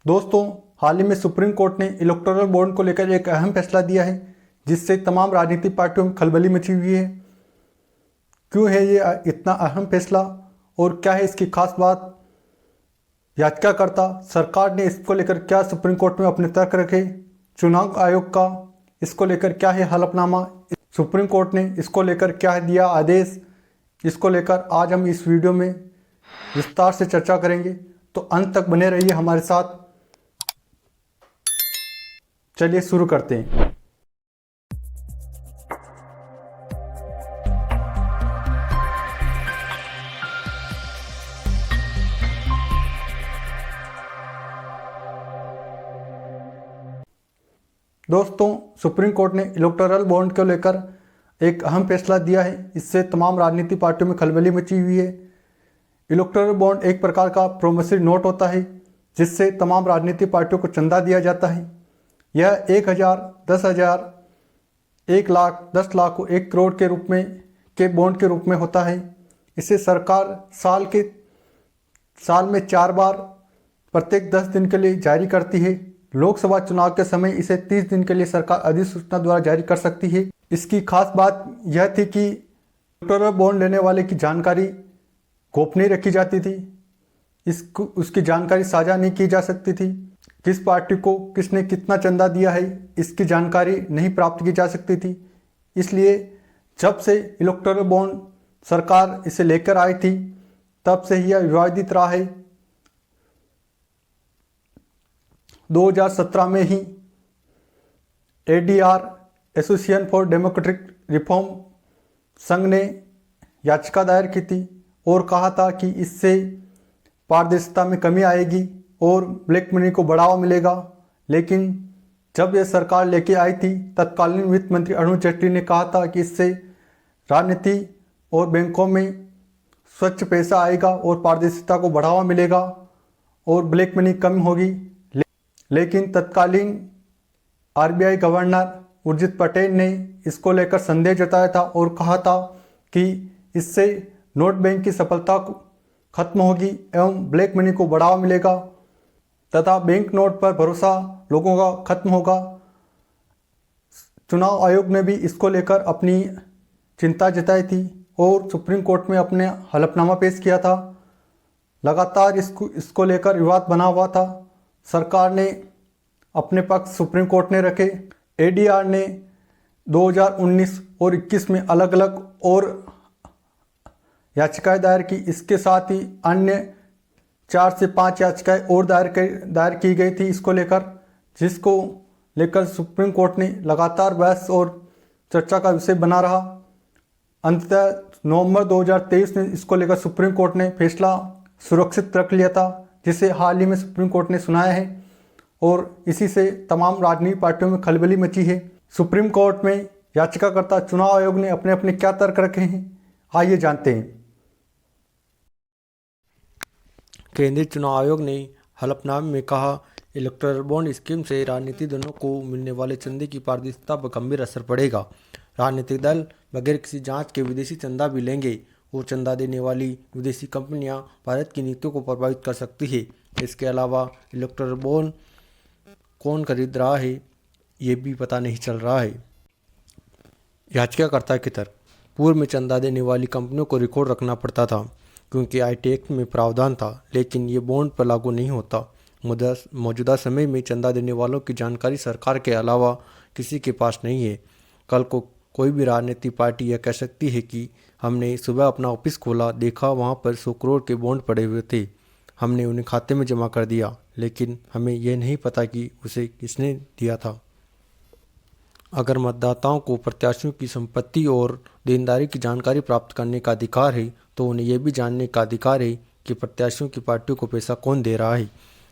दोस्तों, हाल ही में supreme court ने इलेक्टोरल बॉन्ड को लेकर एक अहम फैसला दिया है, जिससे तमाम राजनीतिक पार्टियों में खलबली मची हुई है। क्यों है ये इतना अहम फैसला और क्या है इसकी खास बात? याचिकाकर्ता सरकार ने इसको लेकर क्या सुप्रीम कोर्ट में अपने तर्क रखे? चुनाव आयोग का इसको लेकर क्या है हलफनामा? सुप्रीम कोर्ट ने इसको लेकर क्या दिया आदेश? इसको लेकर आज हम इस वीडियो में विस्तार से चर्चा करेंगे, तो अंत तक बने रहिए हमारे साथ। चलिए शुरू करते हैं। दोस्तों, सुप्रीम कोर्ट ने इलेक्टोरल बॉन्ड को लेकर एक अहम फैसला दिया है। इससे तमाम राजनीतिक पार्टियों में खलबली मची हुई है। इलेक्टोरल बॉन्ड एक प्रकार का प्रोमिसरी नोट होता है, जिससे तमाम राजनीतिक पार्टियों को चंदा दिया जाता है। यह 1,000, 10,000, 1 लाख, 10 लाख को 1 करोड़ के रूप में के बॉन्ड के रूप में होता है। इसे सरकार साल में 4 बार प्रत्येक 10 दिन के लिए जारी करती है। लोकसभा चुनाव के समय इसे 30 दिन के लिए सरकार अधिसूचना द्वारा जारी कर सकती है। इसकी खास बात यह थी कि इलेक्टोरल बॉन्ड लेने वाले की जानकारी गोपनीय रखी जाती थी। उसकी जानकारी साझा नहीं की जा सकती थी। किस पार्टी को किसने कितना चंदा दिया है, इसकी जानकारी नहीं प्राप्त की जा सकती थी। इसलिए जब से इलेक्टोरल बॉन्ड सरकार इसे लेकर आई थी, तब से ही यह विवादित रहा है। 2017 में ही ADR association for democratic reform संघ ने याचिका दायर की थी और कहा था कि इससे पारदर्शिता में कमी आएगी और ब्लैक मनी को बढ़ावा मिलेगा। लेकिन जब यह सरकार लेके आई थी, तत्कालीन वित्त मंत्री अरुण जेटली ने कहा था कि इससे राजनीति और बैंकों में स्वच्छ पैसा आएगा और पारदर्शिता को बढ़ावा मिलेगा और ब्लैक मनी कम होगी। लेकिन तत्कालीन RBI गवर्नर उर्जित पटेल ने इसको लेकर संदेह जताया था और कहा था कि इससे नोट बैंक की सफलता खत्म होगी एवं ब्लैक मनी को बढ़ावा मिलेगा तथा बैंक नोट पर भरोसा लोगों का खत्म होगा। चुनाव आयोग ने भी इसको लेकर अपनी चिंता जताई थी और सुप्रीम कोर्ट में अपने हलफनामा पेश किया था। लगातार इसको लेकर विवाद बना हुआ था। सरकार ने अपने पक्ष सुप्रीम कोर्ट ने रखे। ADR ने 2019 और 21 में अलग अलग और याचिकाएं दायर की। इसके साथ ही अन्य 4 से 5 याचिकाएं और दायर की गई थी इसको लेकर, जिसको लेकर सुप्रीम कोर्ट ने लगातार बहस और चर्चा का विषय बना रहा। अंततः नवंबर 2023 में इसको लेकर सुप्रीम कोर्ट ने फैसला सुरक्षित रख लिया था, जिसे हाल ही में सुप्रीम कोर्ट ने सुनाया है और इसी से तमाम राजनीतिक पार्टियों में खलबली मची है। सुप्रीम कोर्ट में याचिकाकर्ता चुनाव आयोग ने अपने अपने क्या तर्क रखे हैं, आइए जानते हैं। केंद्रीय चुनाव आयोग ने हलफनामे में कहा, इलेक्टोरल बॉन्ड स्कीम से राजनीतिक दलों को मिलने वाले चंदे की पारदर्शिता पर गंभीर असर पड़ेगा। राजनीतिक दल बगैर किसी जांच के विदेशी चंदा भी लेंगे और चंदा देने वाली विदेशी कंपनियां भारत की नीतियों को प्रभावित कर सकती है। इसके अलावा इलेक्टोरल बॉन्ड कौन खरीद रहा है, ये भी पता नहीं चल रहा है। याचिकाकर्ता के तर्क, पूर्व में चंदा देने वाली कंपनियों को रिकॉर्ड रखना पड़ता था क्योंकि IT एक्ट में प्रावधान था, लेकिन ये बॉन्ड पर लागू नहीं होता। मौजूदा समय में चंदा देने वालों की जानकारी सरकार के अलावा किसी के पास नहीं है। कल को कोई भी राजनीतिक पार्टी यह कह सकती है कि हमने सुबह अपना ऑफिस खोला, देखा वहाँ पर 100 करोड़ के बॉन्ड पड़े हुए थे, हमने उन्हें खाते में जमा कर दिया, लेकिन हमें यह नहीं पता कि उसे किसने दिया था। अगर मतदाताओं को प्रत्याशियों की संपत्ति और देनदारी की जानकारी प्राप्त करने का अधिकार है, तो उन्हें यह भी जानने का अधिकार है कि प्रत्याशियों की पार्टियों को पैसा कौन दे रहा है।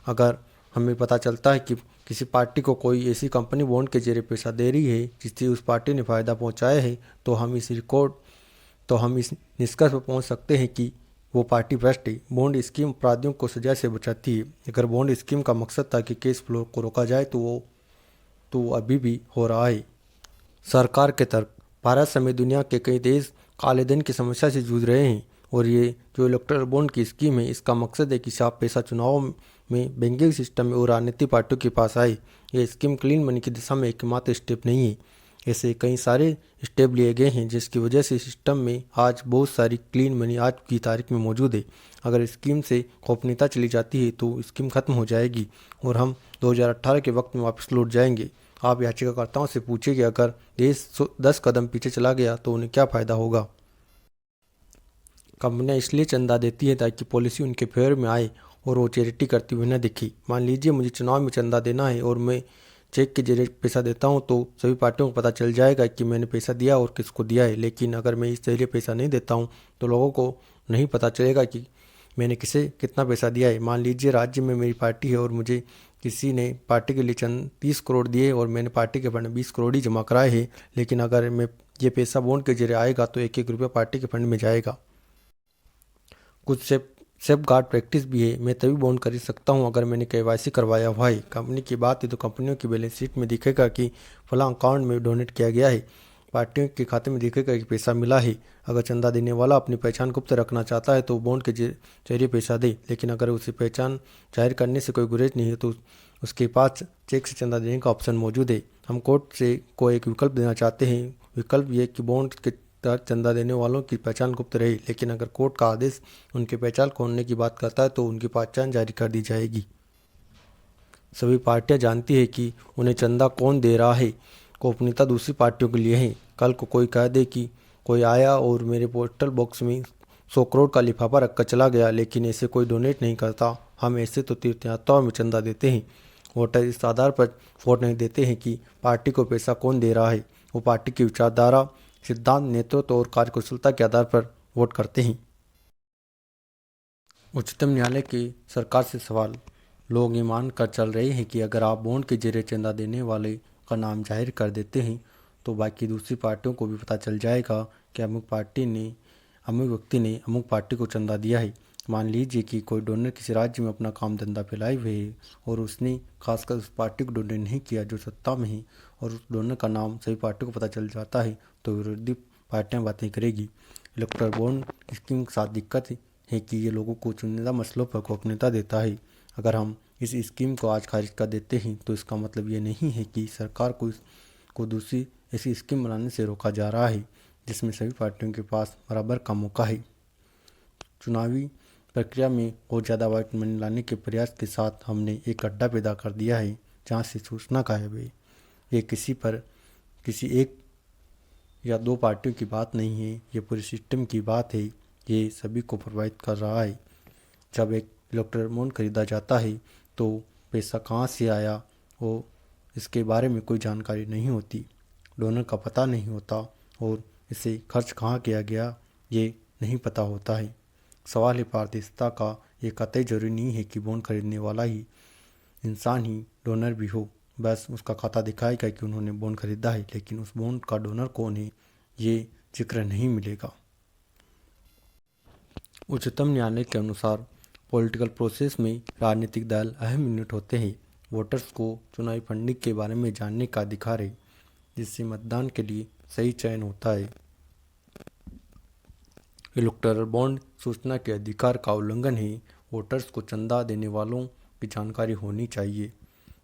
अगर हमें पता चलता है कि किसी पार्टी को कोई ऐसी कंपनी बॉन्ड के जरिए पैसा दे रही है जिससे उस पार्टी ने फ़ायदा पहुंचाया है, तो हम इस निष्कर्ष पर पहुंच सकते हैं कि वो पार्टी भ्रष्ट है। बॉन्ड स्कीम अपराधियों को सजा से बचाती है। अगर बॉन्ड स्कीम का मकसद था कि केस फ्लो को रोका जाए, तो वो अभी भी हो रहा है। सरकार के तर्क, भारत समेत दुनिया के कई देश काले धन की समस्या से जूझ रहे हैं और ये जो इलेक्टोरल बॉन्ड की स्कीम है, इसका मकसद है कि साफ पैसा चुनाव में बैंकिंग सिस्टम में और राजनीतिक पार्टियों के पास आए। यह स्कीम क्लीन मनी की दिशा में एकमात्र स्टेप नहीं है, ऐसे कई सारे स्टेप लिए गए हैं जिसकी वजह से सिस्टम में आज बहुत सारी क्लीन मनी आज की तारीख में मौजूद है। अगर स्कीम से गोपनीयता चली जाती है तो स्कीम खत्म हो जाएगी और हम 2018 के वक्त में वापस लौट जाएंगे। आप याचिकाकर्ताओं से पूछिए कि अगर देश 10 कदम पीछे चला गया तो उन्हें क्या फ़ायदा होगा। कंपनियां इसलिए चंदा देती है ताकि पॉलिसी उनके फेवर में आए और वो चैरिटी करती हुई न दिखे। मान लीजिए मुझे चुनाव में चंदा देना है और मैं चेक के जरिए पैसा देता हूं तो सभी पार्टियों को पता चल जाएगा कि मैंने पैसा दिया और किसको दिया है। लेकिन अगर मैं इस जरिए पैसा नहीं देता हूं तो लोगों को नहीं पता चलेगा कि मैंने किसे कितना पैसा दिया है। मान लीजिए राज्य में मेरी पार्टी है और मुझे किसी ने पार्टी के लिए चंद 30 करोड़ दिए और मैंने पार्टी के फंड में 20 करोड़ ही जमा कराए हैं। लेकिन अगर मैं ये पैसा बॉन्ड के जरिए आएगा तो एक एक रुपया पार्टी के फंड में जाएगा। कुछ सेफ गार्ड प्रैक्टिस भी है। मैं तभी बॉन्ड खरीद सकता हूं अगर मैंने केवाईसी करवाया हुआ है। कंपनी की बात है तो कंपनियों की बैलेंस शीट में दिखेगा कि फलां अकाउंट में डोनेट किया गया है, पार्टियों के खाते में दिखेगा कि पैसा मिला है। अगर चंदा देने वाला अपनी पहचान गुप्त रखना चाहता है तो बॉन्ड के जरिए पैसा दे, लेकिन अगर उसे पहचान जाहिर करने से कोई गुरेज नहीं है तो उसके पास चेक से चंदा देने का ऑप्शन मौजूद है। हम कोर्ट से को एक विकल्प देना चाहते हैं। विकल्प ये कि बॉन्ड के तहत चंदा देने वालों की पहचान गुप्त रहे, लेकिन अगर कोर्ट का आदेश उनकी पहचान खोलने की बात करता है तो उनकी पहचान जारी कर दी जाएगी। सभी पार्टियां जानती है कि उन्हें चंदा कौन दे रहा है। गोपनीयता दूसरी पार्टियों के लिए है। कल को कोई कह दे कि कोई आया और मेरे पोस्टल बॉक्स में 100 करोड़ का लिफाफा रखकर चला गया, लेकिन ऐसे कोई डोनेट नहीं करता। हम ऐसे तो तीर्थयात्राओं में चंदा देते हैं। वोटर इस आधार पर वोट नहीं देते हैं कि पार्टी को पैसा कौन दे रहा है, वो पार्टी की विचारधारा, सिद्धांत, नेतृत्व और कार्यकुशलता के आधार पर वोट करते हैं। उच्चतम न्यायालय के सरकार से सवाल। लोग ये मान कर चल रहे हैं कि अगर आप बॉन्ड के जरिए चंदा देने वाले का नाम जाहिर कर देते हैं तो बाकी दूसरी पार्टियों को भी पता चल जाएगा कि अमुक व्यक्ति ने अमुक पार्टी को चंदा दिया है। मान लीजिए कि कोई डोनर किसी राज्य में अपना काम धंधा फैलाए हुए है और उसने खासकर उस पार्टी को डोनेट नहीं किया जो सत्ता में है, और उस डोनर का नाम सभी पार्टियों को पता चल जाता है तो विरोधी पार्टियां बातें करेगी। इलेक्टोरल बॉन्ड स्कीम के साथ दिक्कत है कि ये लोगों को चुनिंदा मसलों पर गोपनीयता देता है। अगर हम इस स्कीम को आज खारिज कर देते हैं तो इसका मतलब ये नहीं है कि सरकार को दूसरी ऐसी स्कीम बनाने से रोका जा रहा है जिसमें सभी पार्टियों के पास बराबर का मौका है। चुनावी प्रक्रिया में बहुत ज़्यादा व्हाइट मनी लाने के प्रयास के साथ हमने एक अड्डा पैदा कर दिया है जहाँ से सूचना गायब है। ये किसी एक या दो पार्टियों की बात नहीं है, ये पूरे सिस्टम की बात है। ये सभी को प्रभावित कर रहा है। जब एक इलेक्टोरल बॉन्ड खरीदा जाता है तो पैसा कहाँ से आया वो इसके बारे में कोई जानकारी नहीं होती, डोनर का पता नहीं होता और इसे खर्च कहाँ किया गया ये नहीं पता होता है। सवाल है पारदर्शिता का। ये कतई जरूरी नहीं है कि बॉन्ड खरीदने वाला ही इंसान ही डोनर भी हो। बस उसका खाता दिखाएगा कि उन्होंने बॉन्ड खरीदा है, लेकिन उस बॉन्ड का डोनर कौन है ये जिक्र नहीं मिलेगा। उच्चतम न्यायालय के अनुसार पॉलिटिकल प्रोसेस में राजनीतिक दल अहम यूनिट होते हैं। वोटर्स को चुनावी फंडिंग के बारे में जानने का अधिकार है जिससे मतदान के लिए सही चयन होता है। इलेक्टोरल बॉन्ड सूचना के अधिकार का उल्लंघन है। वोटर्स को चंदा देने वालों की जानकारी होनी चाहिए।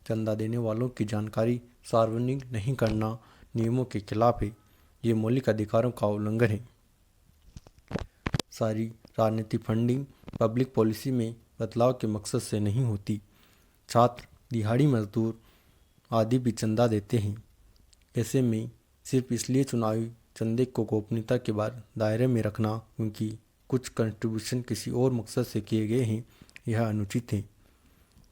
चंदा देने वालों की जानकारी सार्वजनिक नहीं करना नियमों के खिलाफ है। ये मौलिक अधिकारों का उल्लंघन है। सारी राजनीतिक फंडिंग पब्लिक पॉलिसी में बदलाव के मकसद से नहीं होती। छात्र, दिहाड़ी मजदूर आदि भी चंदा देते हैं। ऐसे में सिर्फ इसलिए चुनावी चंदे को गोपनीयता के दायरे में रखना क्योंकि कुछ कंट्रीब्यूशन किसी और मकसद से किए गए हैं, यह अनुचित है।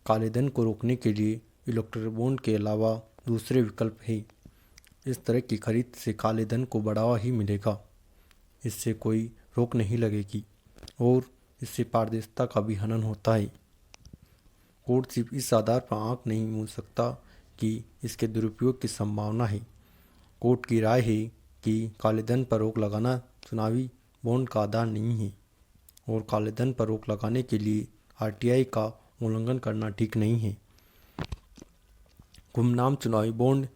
काले धन को रोकने के लिए इलेक्टोरल बॉन्ड के अलावा दूसरे विकल्प है। इस तरह की खरीद से काले धन को बढ़ावा ही मिलेगा, इससे कोई रोक नहीं लगेगी और इससे पारदर्शिता का भी हनन होता है। कोर्ट सिर्फ इस आधार पर आंख नहीं मूंद सकता कि इसके दुरुपयोग की संभावना है। कोर्ट की राय है कि काले धन पर रोक लगाना चुनावी बॉन्ड का आधार नहीं है और काले धन पर रोक लगाने के लिए आरटीआई का उल्लंघन करना ठीक नहीं है। गुमनाम चुनावी बॉन्ड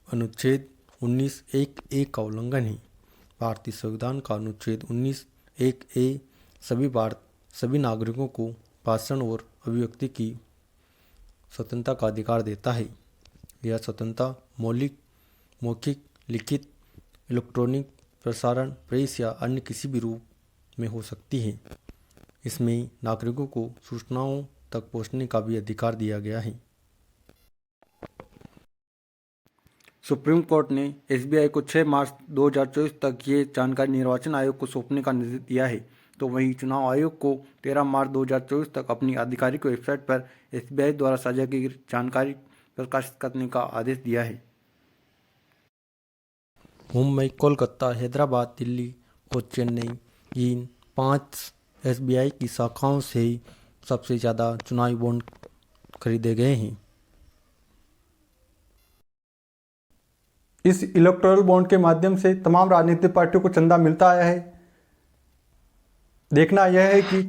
अनुच्छेद 19(1)(a) का उल्लंघन है। भारतीय संविधान का अनुच्छेद 19(1)(a) सभी नागरिकों को भाषण और अभिव्यक्ति की स्वतंत्रता का अधिकार देता है। यह स्वतंत्रता मौखिक, लिखित, इलेक्ट्रॉनिक, प्रसारण, प्रेस या अन्य किसी भी रूप में हो सकती है। इसमें नागरिकों को सूचनाओं तक पहुंचने का भी अधिकार दिया गया है। सुप्रीम कोर्ट ने एसबीआई को 6 मार्च 2024 तक ये जानकारी निर्वाचन आयोग को सौंपने का निर्देश दिया है। तो वहीं चुनाव आयोग को 13 मार्च 2024 तक अपनी आधिकारिक वेबसाइट पर एसबीआई द्वारा साझा की गई जानकारी प्रकाशित करने का आदेश दिया है। मुंबई, कोलकाता, हैदराबाद, दिल्ली और चेन्नई इन 5 एसबीआई की शाखाओं से ही सबसे ज़्यादा चुनावी बॉन्ड खरीदे गए हैं। इस इलेक्टोरल बॉन्ड के माध्यम से तमाम राजनीतिक पार्टियों को चंदा मिलता आया है। देखना यह है कि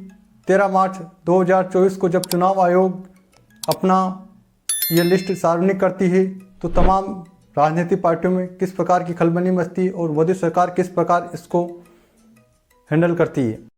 13 मार्च 2024 को जब चुनाव आयोग अपना ये लिस्ट सार्वजनिक करती है तो तमाम राजनीतिक पार्टियों में किस प्रकार की खलबली मचती है और मोदी सरकार किस प्रकार इसको हैंडल करती है।